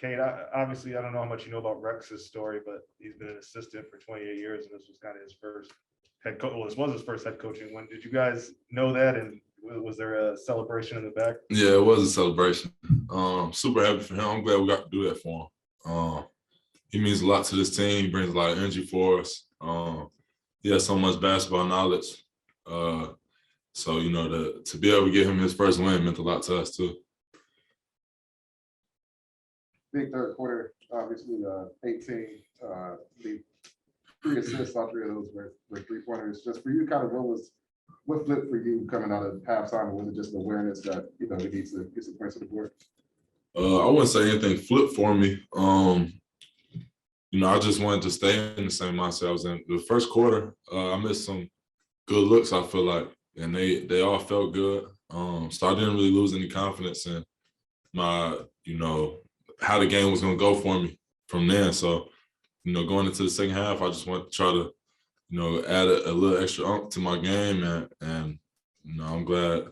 Cade, obviously, I don't know how much you know about Rex's story, but he's been an assistant for 28 years, and this was kind of his first head coach. Well, this was his first head coaching. When did you guys know that, and was there a celebration in the back? Yeah, it was a celebration. Super happy for him. I'm glad we got to do that for him. He means a lot to this team. He brings a lot of energy for us. He has so much basketball knowledge. So, you know, to be able to get him his first win meant a lot to us too. Big third quarter, obviously 18, the 3 assists, all 3 of those were 3-pointers. Just for you, kind of what flipped for you coming out of halftime, or was it just the awareness that, you know, we need to get some points to the board? I wouldn't say anything flipped for me. You know, I just wanted to stay in the same mindset I was in. The first quarter, I missed some good looks, I feel like, and they all felt good. So I didn't really lose any confidence in my, you know, how the game was going to go for me from there. So, you know, going into the second half, I just want to try to, you know, add a little extra oomph to my game. And you know, I'm glad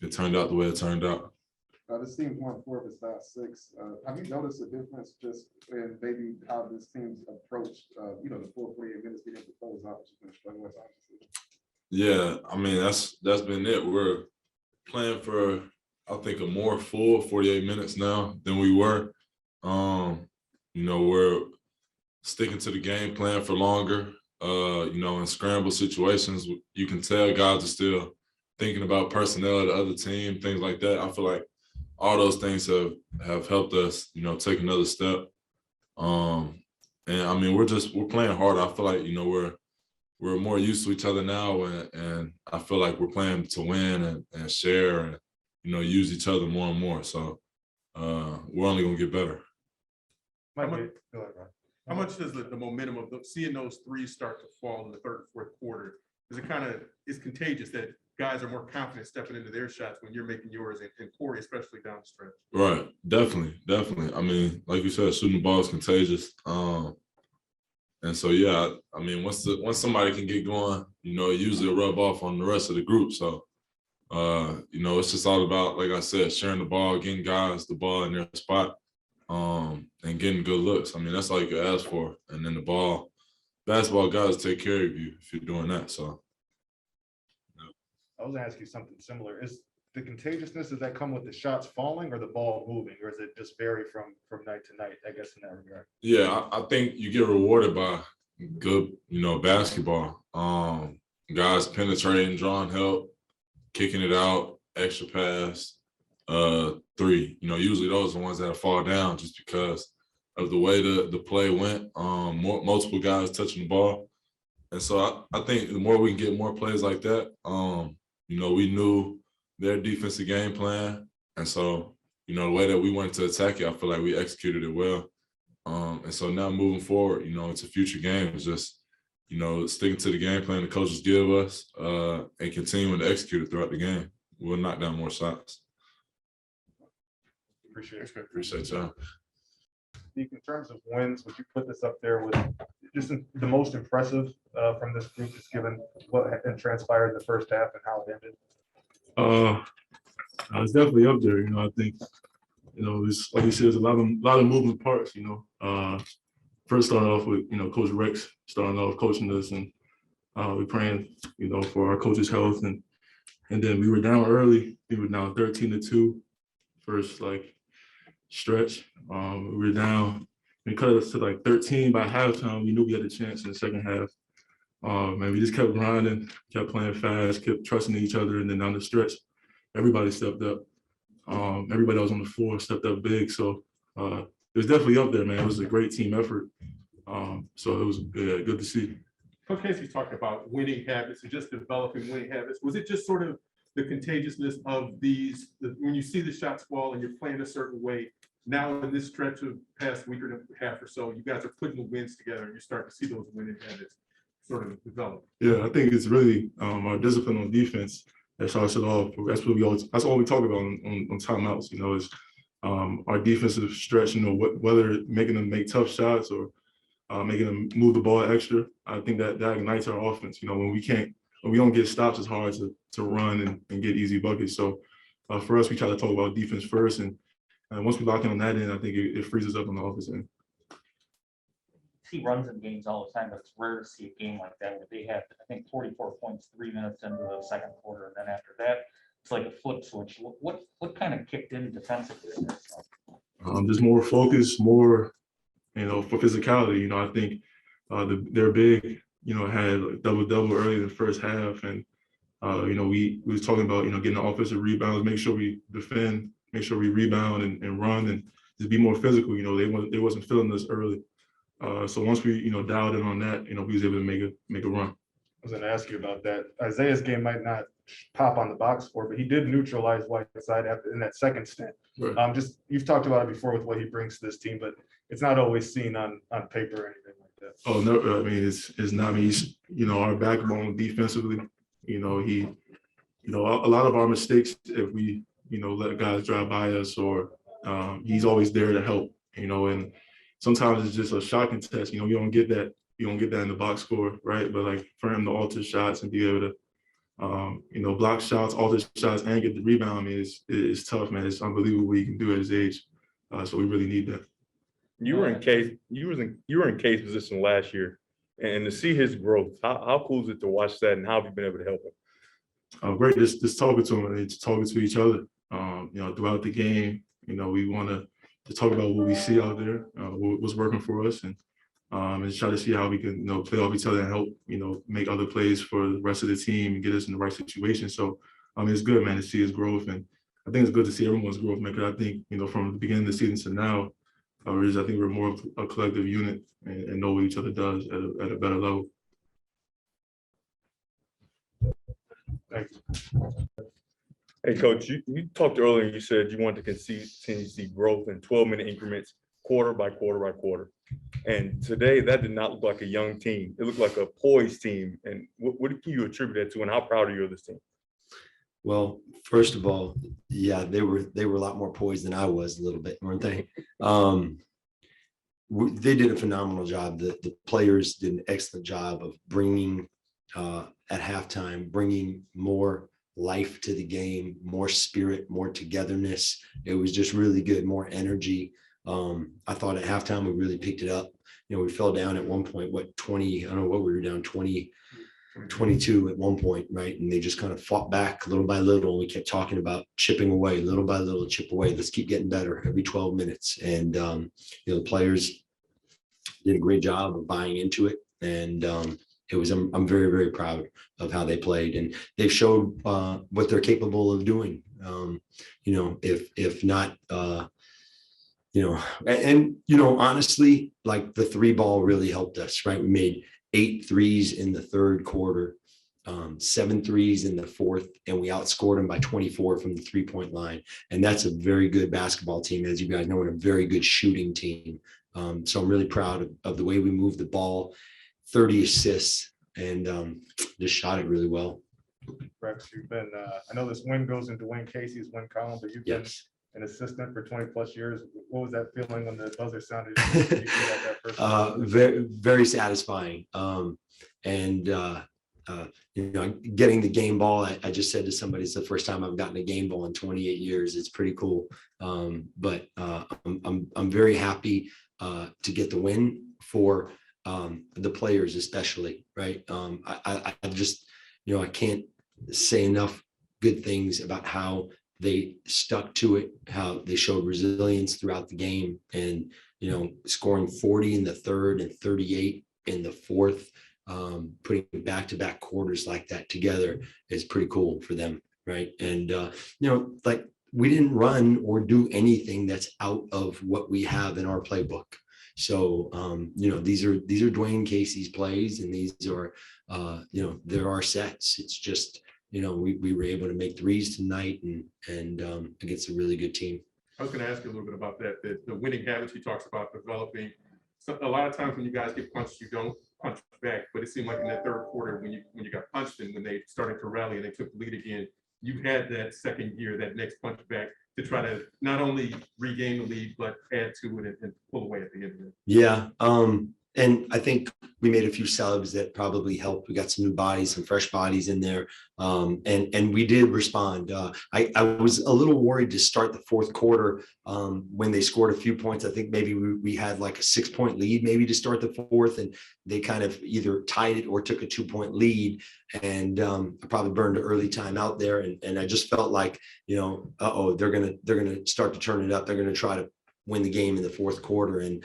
it turned out the way it turned out. This team's won 4 of its last 6. Have you noticed a difference just in maybe how this team's approached, you know, the full 48 minutes being able to close out, which has been struggling with, obviously? Yeah, I mean, that's been it. We're playing for, I think, a more full 48 minutes now than we were. You know, we're sticking to the game plan for longer. You know, in scramble situations, you can tell guys are still thinking about personnel of the other team, things like that. I feel like all those things have helped us, you know, take another step. And I mean, we're playing harder. I feel like, you know, we're more used to each other now, and I feel like we're playing to win and share and, you know, use each other more and more. So we're only gonna get better. How much does the momentum of seeing those 3s start to fall in the third and fourth quarter, is it kind of is contagious that guys are more confident stepping into their shots when you're making yours, and Corey, especially down the stretch? Right, definitely. I mean, like you said, shooting the ball is contagious. And so, yeah, I mean, once somebody can get going, you know, it usually rub off on the rest of the group. So, you know, it's just all about, like I said, sharing the ball, getting guys the ball in their spot, and getting good looks. I mean, that's all you can ask for. And then basketball guys take care of you if you're doing that. So, I was gonna ask you something similar. Is the contagiousness, does that come with the shots falling or the ball moving, or is it just vary from night to night, I guess, in that regard? Yeah, I think you get rewarded by good, you know, basketball. Guys penetrating, drawing help, kicking it out, extra pass, 3. You know, usually those are the ones that fall down just because of the way the play went. Multiple guys touching the ball. And so I think the more we can get more plays like that, you know, we knew their defensive game plan. And so, you know, the way that we wanted to attack it, I feel like we executed it well. And so now moving forward, you know, into future games, just, you know, sticking to the game plan the coaches give us, and continuing to execute it throughout the game. We'll knock down more shots. Appreciate y'all. In terms of wins, would you put this up there with just the most impressive from this group, just given what had transpired in the first half and how it ended? It's definitely up there. You know, I think, you know, it's like you said, there's a lot of moving parts. You know, first starting off with, you know, Coach Rex starting off coaching us, and we're praying, you know, for our coach's health, and then we were down early. We were down 13-2 first stretch. We were down and cut us to 13 by halftime. We knew we had a chance in the second half. And we just kept grinding, kept playing fast, kept trusting each other, and then down the stretch, everybody stepped up. Everybody that was on the floor stepped up big. So it was definitely up there, man. It was a great team effort. So it was good to see. Coach Casey talked about winning habits and just developing winning habits. Was it just sort of the contagiousness of when you see the shots fall and you're playing a certain way, now in this stretch of past week and a half or so, you guys are putting the wins together and you start to see those winning habits sort of develop? Yeah, I think it's really our discipline on defense that starts it off. That's all we talk about on timeouts, you know, is our defensive stretch, you know, whether making them make tough shots or making them move the ball extra. I think that ignites our offense. You know, when we don't get stops, it's hard to run and get easy buckets. So for us, we try to talk about defense first and And once we lock in on that end, I think it frees us up on the offense end. See runs in games all the time, but it's rare to see a game like that where they have, I think, 44 points 3 minutes into the second quarter, and then after that, it's like a flip switch. What kind of kicked in defensively in this? Just more focus, more, for physicality. I think they're big. Had like double early in the first half, and we was talking about getting the offensive rebounds, make sure we defend, make sure we rebound and run, and just be more physical. They wasn't feeling this early. So once we, dialed in on that, we was able to make a run. I was going to ask you about that. Isaiah's game might not pop on the box score, but he did neutralize Whiteside in that second stint. Right. You've talked about it before with what he brings to this team, but it's not always seen on paper or anything like that. Oh no, I mean it's not. I mean, he's our backbone defensively. He a lot of our mistakes, if we let guys drive by us, or he's always there to help. And sometimes it's just a shocking test. You don't get that. You don't get that in the box score, right? But like for him to alter shots and be able to, block shots, alter shots, and get the rebound, I mean, it's tough, man. It's unbelievable what he can do at his age. So we really need that. You were in Cade's position last year, and to see his growth, how cool is it to watch that, and how have you been able to help him? Great, just talking to him and just talking to each other. Throughout the game, we want to talk about what we see out there, what's working for us, and try to see how we can play off each other and help make other plays for the rest of the team and get us in the right situation. So it's good, man, to see his growth, and I think it's good to see everyone's growth, man. Because I think from the beginning of the season to now, I think we're more of a collective unit and know what each other does at a better level. Thank you. Hey, Coach, you talked earlier, you said you wanted to continue to see growth in 12-minute increments, quarter by quarter by quarter. And today, that did not look like a young team. It looked like a poised team. And what can you attribute that to, and how proud are you of this team? Well, first of all, yeah, they were a lot more poised than I was a little bit, weren't they? They did a phenomenal job. The players did an excellent job of bringing at halftime, bringing more life to the game, more spirit, more togetherness. It was just really good, more energy. I thought at halftime we really picked it up. We fell down at one point, 20, I don't know what we were down, 22 at one point, right? And they just kind of fought back little by little. And we kept talking about chipping away, little by little, chip away. Let's keep getting better every 12 minutes. And, the players did a great job of buying into it. And I'm very, very proud of how they played. And they've showed what they're capable of doing. If not, honestly, like the 3-ball really helped us, right? We made 8 threes in the third quarter, 7 threes in the fourth, and we outscored them by 24 from the 3-point line. And that's a very good basketball team, as you guys know, and a very good shooting team. So I'm really proud of the way we moved the ball, 30 assists, and just shot it really well. Rex, you've been, I know this win goes into Dwayne Casey's win column, but you've been an assistant for 20 plus years. What was that feeling when the buzzer sounded? Very, very satisfying. Getting the game ball, I just said to somebody, it's the first time I've gotten a game ball in 28 years. It's pretty cool. But I'm very happy to get the win for the players, especially, right? I just, I can't say enough good things about how they stuck to it, how they showed resilience throughout the game, and scoring 40 in the third and 38 in the fourth, putting back-to-back quarters like that together is pretty cool for them, right? And like we didn't run or do anything that's out of what we have in our playbook. So these are Dwayne Casey's plays, and these are there are sets. It's just we were able to make threes tonight and against a really good team. I was going to ask you a little bit about that, the winning habits he talks about developing. So a lot of times when you guys get punched, you don't punch back, but it seemed like in that third quarter when you got punched and when they started to rally and they took the lead again, you had that second gear, that next punch back to try to not only regain the lead, but add to it and pull away at the end of it. Yeah. And I think we made a few subs that probably helped. We got some new bodies, some fresh bodies in there. And we did respond. I was a little worried to start the fourth quarter when they scored a few points. I think maybe we had like a 6-point lead maybe to start the fourth, and they kind of either tied it or took a 2-point lead. And I probably burned an early time out there. And I just felt like, they're gonna start to turn it up. They're gonna try to win the game in the fourth quarter. And,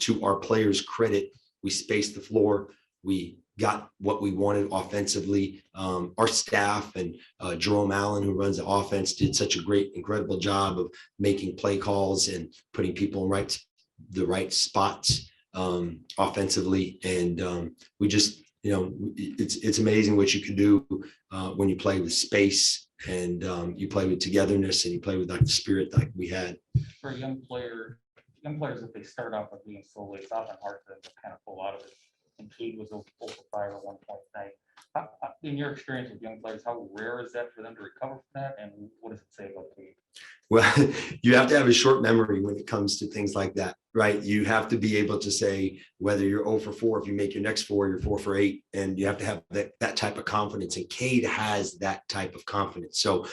to our players' credit, we spaced the floor. We got what we wanted offensively. Our staff and Jerome Allen, who runs the offense, did such a great, incredible job of making play calls and putting people in the right spots offensively. And we just, it's amazing what you can do when you play with space and you play with togetherness and you play with like the spirit like we had. For a young players, if they start off with being slowly, it's often hard for them to kind of pull out of it. And Cade was 0 for 5 at one point tonight. In your experience with young players, how rare is that for them to recover from that? And what does it say about Cade? Well, you have to have a short memory when it comes to things like that, right? You have to be able to say whether you're 0 for 4, if you make your next 4, you're 4 for 8, and you have to have that type of confidence. And Cade has that type of confidence. So,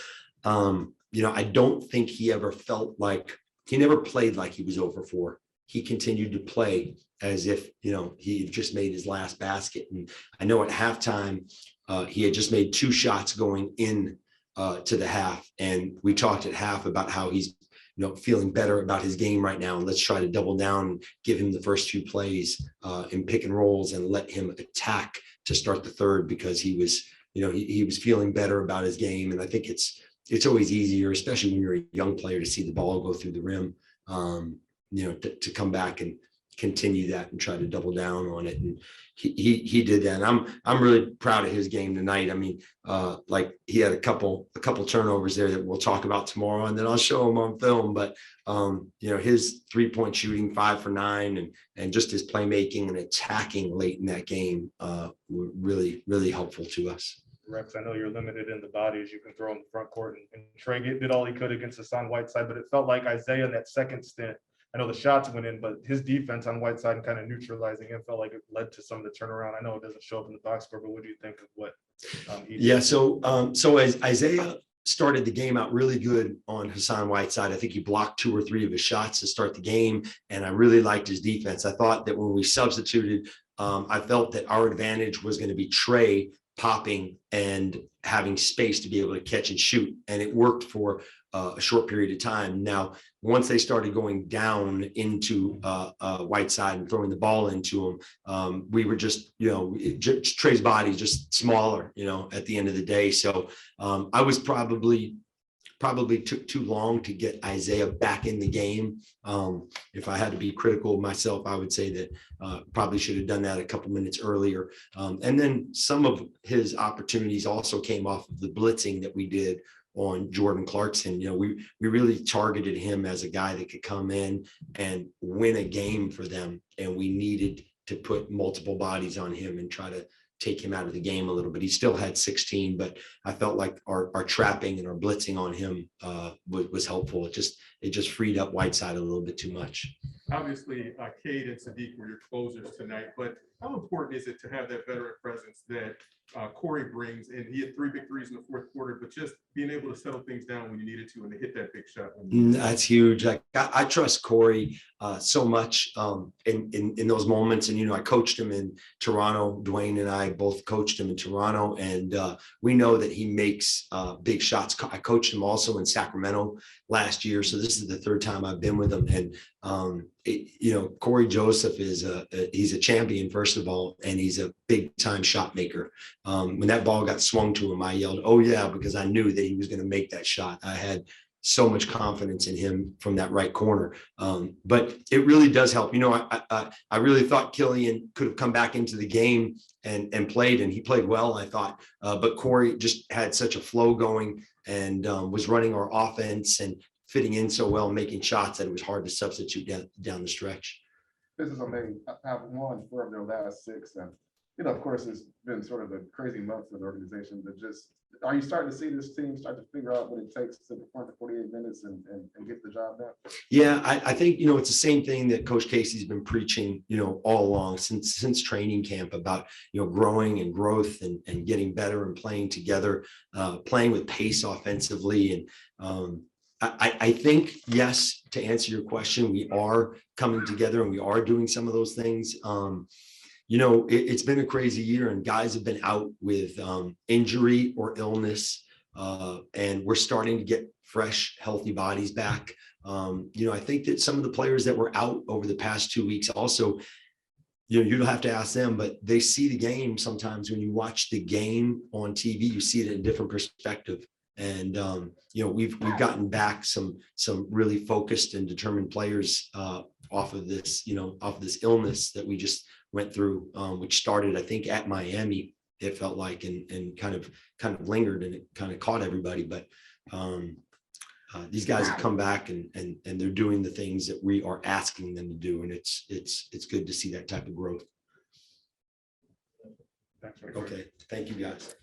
I don't think he ever felt like he never played like he was 0 for 4. He continued to play as if, he had just made his last basket. And I know at halftime, he had just made 2 shots going in to the half. And we talked at half about how he's, feeling better about his game right now. And let's try to double down and give him the first few plays in pick and rolls and let him attack to start the third, because he was, he was feeling better about his game. And I think it's always easier, especially when you're a young player, to see the ball go through the rim, to come back and continue that and try to double down on it. And he did that. And I'm really proud of his game tonight. I mean, he had a couple turnovers there that we'll talk about tomorrow, and then I'll show him on film. But his 3-point shooting, 5 for 9, and just his playmaking and attacking late in that game were really, really helpful to us. Rex, I know you're limited in the bodies you can throw in the front court, and Trey did all he could against Hassan Whiteside, but it felt like Isaiah in that second stint, I know the shots went in, but his defense on Whiteside and kind of neutralizing him felt like it led to some of the turnaround. I know it doesn't show up in the box score, but what do you think of what he did? Yeah, so as Isaiah started the game out really good on Hassan Whiteside, I think he blocked 2 or 3 of his shots to start the game, and I really liked his defense. I thought that when we substituted, I felt that our advantage was going to be Trey popping and having space to be able to catch and shoot. And it worked for a short period of time. Now, once they started going down into Whiteside and throwing the ball into him, we were just, Trey's body just smaller, at the end of the day. So I was probably took too long to get Isaiah back in the game. If I had to be critical of myself, I would say that probably should have done that a couple minutes earlier. And then some of his opportunities also came off of the blitzing that we did on Jordan Clarkson. We really targeted him as a guy that could come in and win a game for them. And we needed to put multiple bodies on him and try to take him out of the game a little bit. He still had 16, but I felt like our trapping and our blitzing on him was helpful. It just freed up Whiteside a little bit too much. Obviously, Cade and Saddiq were your closers tonight, but how important is it to have that veteran presence that Corey brings? And he had 3 big threes in the fourth quarter, but just being able to settle things down when you needed to and to hit that big shot. That's huge. I trust Corey so much in those moments. And, I coached him in Toronto. Dwayne and I both coached him in Toronto, and we know that he makes big shots. I coached him also in Sacramento last year. So this is the 3rd time I've been with him. And, Corey Joseph he's a champion, first of all, and he's a big time shot maker. When that ball got swung to him, I yelled, "Oh yeah," because I knew that he was going to make that shot. I had so much confidence in him from that right corner. But it really does help. I really thought Killian could have come back into the game and played, and he played well, I thought. But Corey just had such a flow going and was running our offense and fitting in so well, making shots, that it was hard to substitute down the stretch. This is amazing. I've won 4 of their last 6, and of course, it's been sort of a crazy month for the organization, but just, are you starting to see this team start to figure out what it takes to perform for 48 minutes and get the job done? Yeah, I think, it's the same thing that Coach Casey's been preaching, all along since training camp about, growing and growth and getting better and playing together, playing with pace offensively. And I think, yes, to answer your question, we are coming together and we are doing some of those things. It's been a crazy year and guys have been out with injury or illness. And we're starting to get fresh, healthy bodies back. I think that some of the players that were out over the past 2 weeks also, you don't have to ask them, but they see the game. Sometimes when you watch the game on TV, you see it in a different perspective. And, we've gotten back some really focused and determined players off of this illness that we just went through, which started, I think, at Miami, it felt like, and kind of lingered and it kind of caught everybody. But these guys have come back and they're doing the things that we are asking them to do. And it's good to see that type of growth. Thanks, Rick. Okay. Thank you, guys.